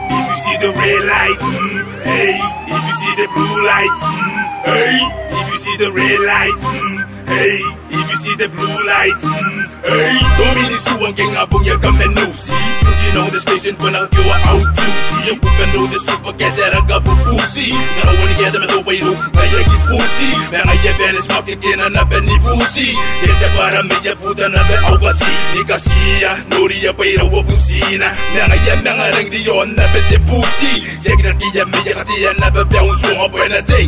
If you see the red light, hey. If you see the blue light, hey. If you see the red light, hey. If you see the blue light, hey. Don't mean this one gang up on your comment no see. Cause you know the station when I go out duty. You can know the super get that I got pussy. Now I wanna get them at the way to I get pussy. Man I get Venice market in and up any pussy. Get the para me ya puta na be awasi. Nika siya, nori ya paira wa pusina. Man I get man I ring the on na be the pussy. Ya get the me ya the na be bounce one when I day.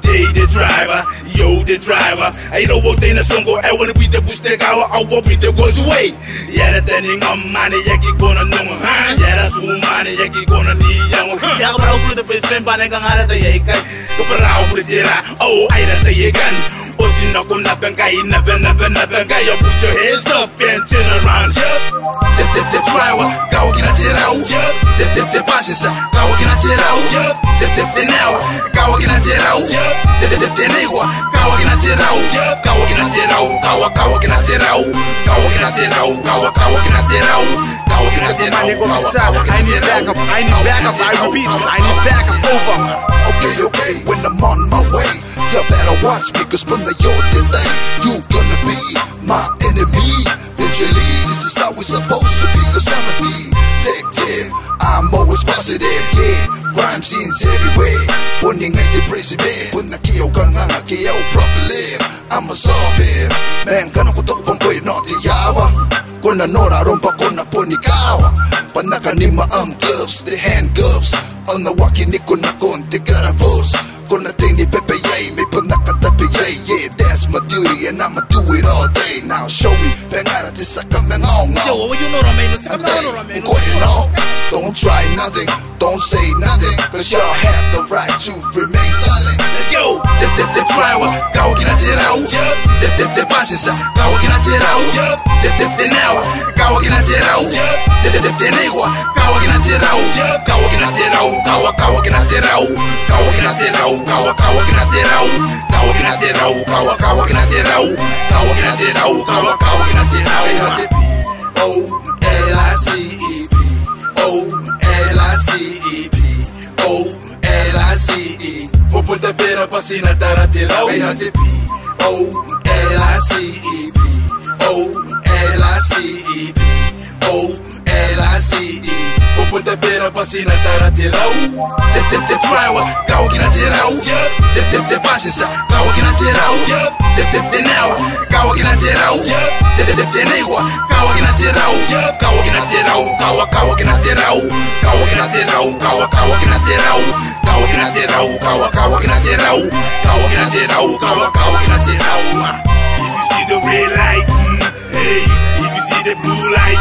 They the driver, yo the driver. I don't want to song go. I wanna be the push the guy. I walk with the goes away. Yeah, the thing I'm money. Yeah, keep gonna know, huh? Yeah, that's who money. Yeah, keep gonna need young. Yeah, but I'll put the best friend by the gun out of the yaka. Go for our pretty. Oh, I don't think you can. But you know, come up and guy, never. You put your hands up and turn around. The driver, go get it out. The passenger, go get it out. The now, go get it out. The negua, go get it out. Go get it out. Go get it out. Go get it out. Go get it out. Go get it out. I need backup. I repeat, I need backup. Over. Okay, when I'm on my way, you better watch me, cause when you're today, you gonna be my enemy. Eventually, this is how it's supposed to be, cause I'm a detective. I'm always positive, yeah. Crime scenes everywhere. Putting at the president. When I kill, gonna kill properly. I'ma solve it. Man, gonna go talk from way not the yawa. Gonna nora rompa gonna ponikawa. Panakanima gloves, the hand gloves. On the walking nikuna konti garabos. Gonna take the pepe yay, me panakatapi yay. Yeah, that's my duty and I'ma do it all day. Now show me, pengara tisaka mengaw ngaw. Yo, you know what I mean? Going on. Don't try nothing, don't say nothing, cause y'all have the right to remain silent. Let's go. The driver, go get it out. The passenger, go get it out. The now, go get it out. The negua, go get it out. Go get it out. Go get it out. Go get it out. Go get it out. Go get it out. Go get it out. Go get it out. Go get it out. O-L-I-C-E-P. O-L-I-C-E-P. O-L-I-C-E. Pupunta pera pa sinataratilaw. P. O-L-I-C-E-P. O-L-I-C-E-P. O-L-I-C-E. Pupunta pera pa sinataratilaw. The driver, go get it out. The passenger, go get it out. The now, go get it out. The negua, go get it out. Go get it out. Go get it out. Go get it out. Go get it out. Go get it out. Go get it out. Go get it out. Go get it out. If you see the red light, hey. If you see the blue light,